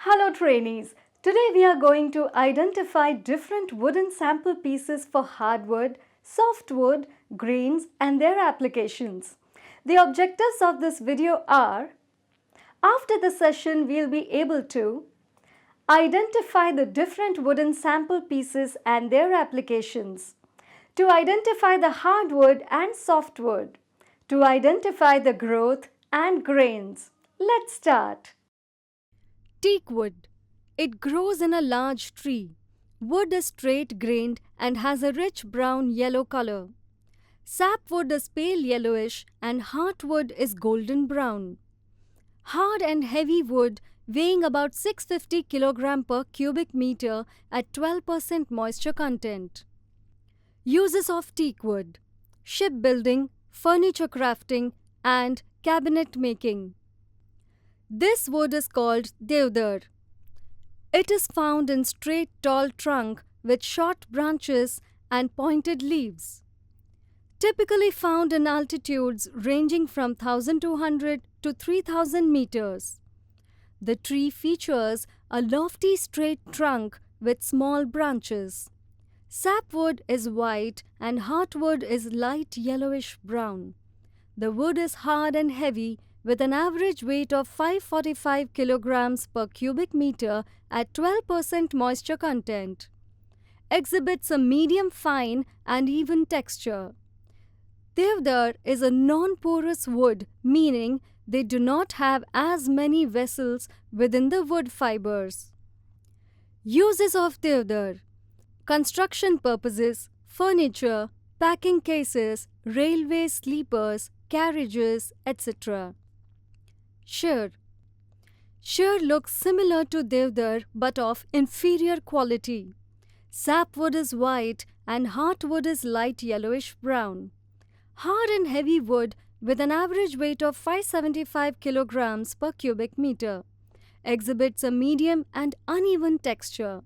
Hello trainees. Today we are going to identify different wooden sample pieces for hardwood, softwood, grains and their applications. The objectives of this video are: after the session we'll be able to identify the different wooden sample pieces and their applications, to identify the hardwood and softwood, to identify the growth and grains. Let's start. Teak wood. It grows in a large tree. Wood is straight grained and has a rich brown yellow color. Sapwood is pale yellowish and heartwood is golden brown. Hard and heavy wood weighing about 650 kg per cubic meter at 12% moisture content. Uses of teak wood: shipbuilding, furniture crafting, and cabinet making. This wood is called deodar. It is found in straight tall trunk with short branches and pointed leaves. Typically found in altitudes ranging from 1200 to 3000 meters. The tree features a lofty straight trunk with small branches. Sapwood is white and heartwood is light yellowish brown. The wood is hard and heavy with an average weight of 545 kilograms per cubic meter at 12% moisture content. Exhibits a medium fine and even texture. Deodar is a non-porous wood, meaning they do not have as many vessels within the wood fibers. Uses of deodar: construction purposes, furniture, packing cases, railway sleepers, carriages, etc. Shir. Shir looks similar to deodar but of inferior quality. Sapwood is white and heartwood is light yellowish brown. Hard and heavy wood with an average weight of 575 kilograms per cubic meter. Exhibits a medium and uneven texture.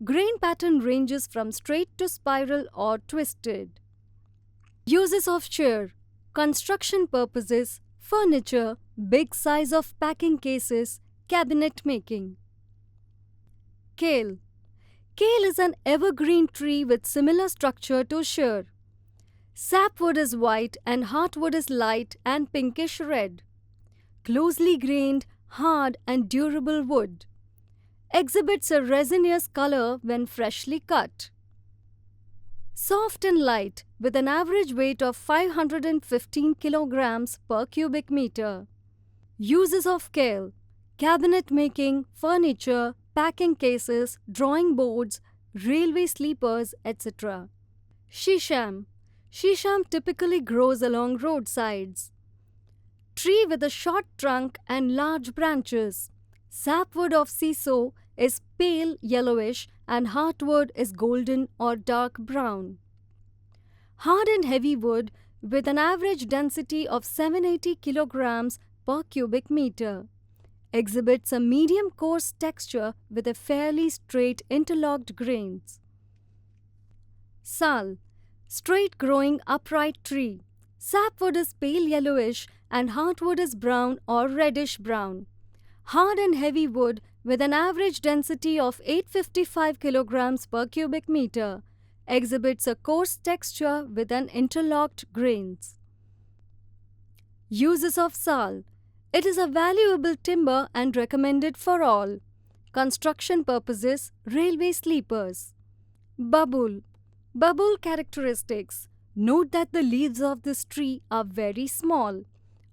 Grain pattern ranges from straight to spiral or twisted. Uses of shir: construction purposes, furniture, big size of packing cases, cabinet making. Kale. Kale is an evergreen tree with similar structure to shir. Sapwood is white and heartwood is light and pinkish red. Closely grained, hard and durable wood. Exhibits a resinous color when freshly cut. Soft and light with an average weight of 515 kilograms per cubic meter. Uses of kale: cabinet making, furniture, packing cases, drawing boards, railway sleepers, etc. Shisham. Shisham typically grows along roadsides. Tree with a short trunk and large branches. Sapwood of siso is pale yellowish and heartwood is golden or dark brown. Hard and heavy wood with an average density of 780 kilograms per cubic meter. Exhibits a medium coarse texture with a fairly straight interlocked grains. Sal. Straight growing upright tree. Sapwood is pale yellowish and heartwood is brown or reddish brown. Hard and heavy wood with an average density of 855 kilograms per cubic meter. Exhibits a coarse texture with an interlocked grains. Uses of sal: it is a valuable timber and recommended for all. Construction purposes, railway sleepers. Babul. Babul characteristics: note that the leaves of this tree are very small.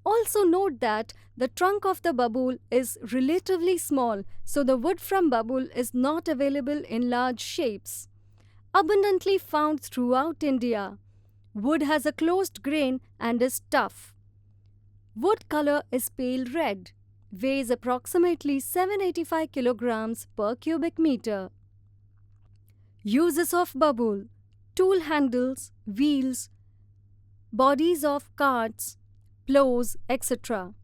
Also note that the trunk of the babul is relatively small, so the wood from babul is not available in large shapes. Abundantly found throughout India. Wood has a closed grain and is tough. Wood color is pale red. Weighs approximately 785 kilograms per cubic meter. Uses of babul: tool handles, wheels, bodies of carts, plows, etc.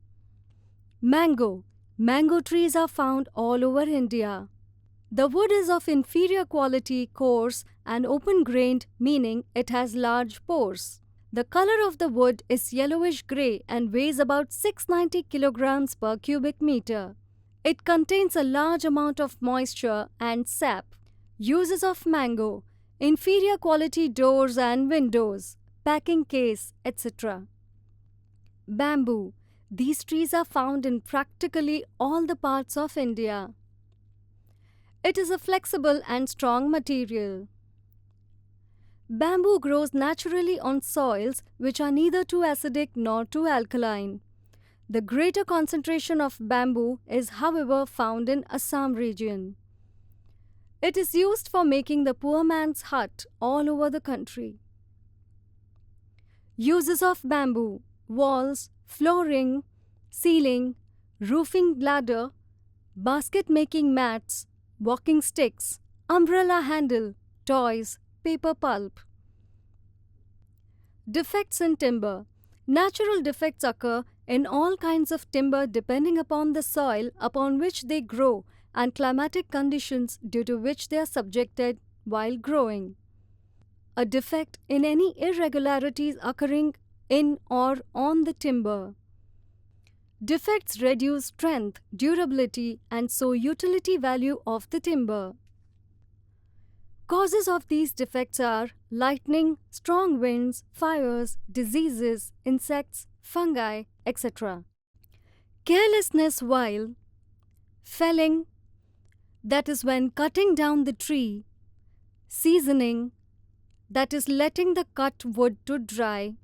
Mango. Mango trees are found all over India. The wood is of inferior quality, coarse and open-grained, meaning it has large pores. The color of the wood is yellowish-gray and weighs about 690 kilograms per cubic meter. It contains a large amount of moisture and sap. Uses of mango: inferior quality doors and windows, packing case, etc. Bamboo: these trees are found in practically all the parts of India. It is a flexible and strong material. Bamboo grows naturally on soils which are neither too acidic nor too alkaline. The greater concentration of bamboo is, however, found in Assam region. It is used for making the poor man's hut all over the country. Uses of bamboo: walls, flooring, ceiling, roofing ladder, basket making mats, walking sticks, umbrella handle, toys, paper pulp. Defects in timber: natural defects occur in all kinds of timber depending upon the soil upon which they grow and climatic conditions due to which they are subjected while growing. A defect in any irregularities occurring in or on the timber. Defects reduce strength, durability, and so utility value of the timber. Causes of these defects are lightning, strong winds, fires, diseases, insects, fungi, etc. Carelessness while felling, that is when cutting down the tree. Seasoning, that is letting the cut wood to dry.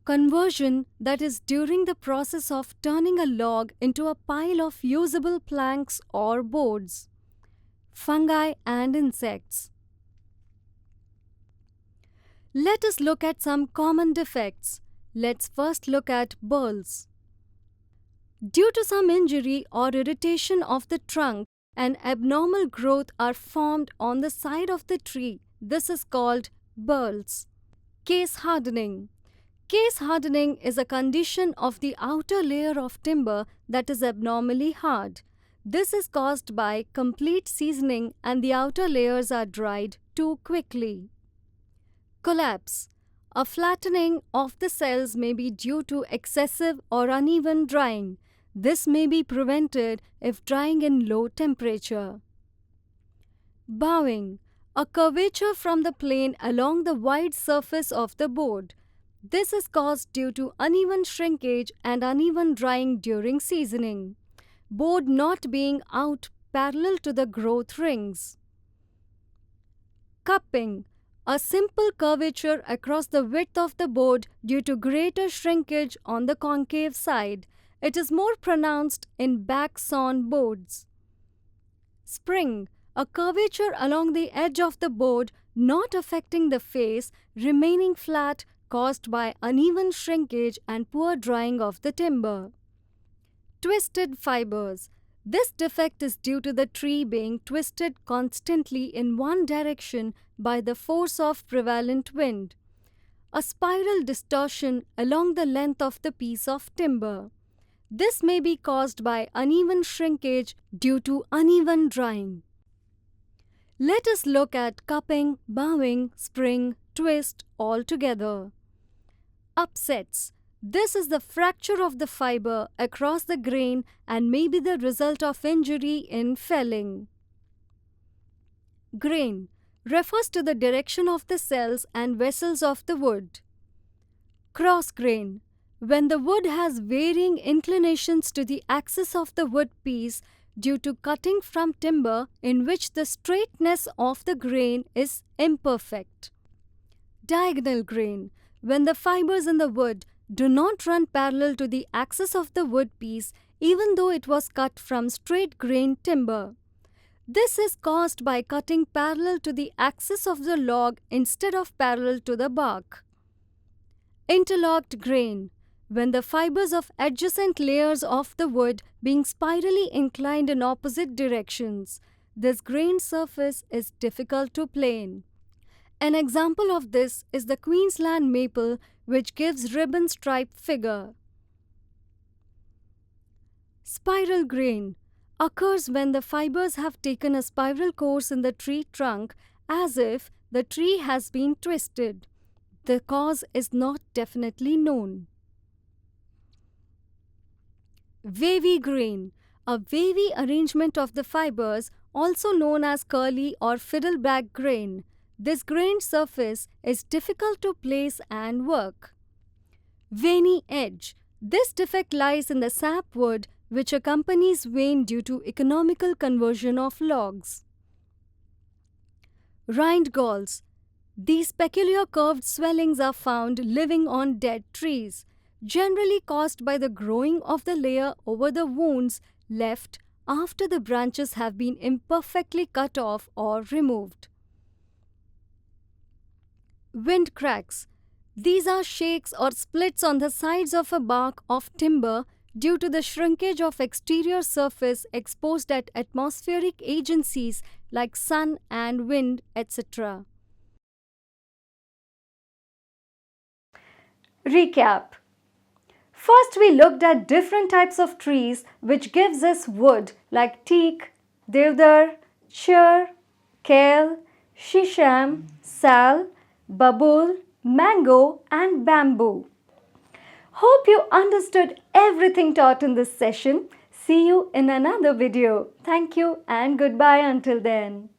Conversion, that is during the process of turning a log into a pile of usable planks or boards. Fungi and insects. Let us look at some common defects. Let's first look at burls. Due to some injury or irritation of the trunk, an abnormal growth are formed on the side of the tree. This is called burls. Case hardening. Case hardening is a condition of the outer layer of timber that is abnormally hard. This is caused by complete seasoning and the outer layers are dried too quickly. Collapse. A flattening of the cells may be due to excessive or uneven drying. This may be prevented if drying in low temperature. Bowing. A curvature from the plane along the wide surface of the board. This is caused due to uneven shrinkage and uneven drying during seasoning. Board not being out parallel to the growth rings. Cupping. A simple curvature across the width of the board due to greater shrinkage on the concave side. It is more pronounced in back sawn boards. Spring. A curvature along the edge of the board not affecting the face, remaining flat, caused by uneven shrinkage and poor drying of the timber. Twisted fibers. This defect is due to the tree being twisted constantly in one direction by the force of prevalent wind. A spiral distortion along the length of the piece of timber. This may be caused by uneven shrinkage due to uneven drying. Let us look at cupping, bowing, spring, twist all together. Upsets. This is the fracture of the fiber across the grain and may be the result of injury in felling. Grain refers to the direction of the cells and vessels of the wood. Cross grain. When the wood has varying inclinations to the axis of the wood piece due to cutting from timber in which the straightness of the grain is imperfect. Diagonal grain. When the fibers in the wood do not run parallel to the axis of the wood piece even though it was cut from straight grain timber. This is caused by cutting parallel to the axis of the log instead of parallel to the bark. Interlocked grain. When the fibers of adjacent layers of the wood being spirally inclined in opposite directions, this grain surface is difficult to plane. An example of this is the Queensland maple, which gives ribbon stripe figure. Spiral grain occurs when the fibers have taken a spiral course in the tree trunk as if the tree has been twisted. The cause is not definitely known. Wavy grain A wavy arrangement of the fibers, also known as curly or fiddleback grain. This grained surface is difficult to place and work. Veiny edge. This defect lies in the sapwood, which accompanies vein due to economical conversion of logs. Rind galls. These peculiar curved swellings are found living on dead trees, generally caused by the growing of the layer over the wounds left after the branches have been imperfectly cut off or removed. Wind cracks. These are shakes or splits on the sides of a bark of timber due to the shrinkage of exterior surface exposed at atmospheric agencies like sun and wind, etc. Recap. First, we looked at different types of trees which gives us wood like teak, devdar, chir, kale, shisham, sal, babul, mango and bamboo. Hope you understood everything taught in this session. See you in another video. Thank you and goodbye until then.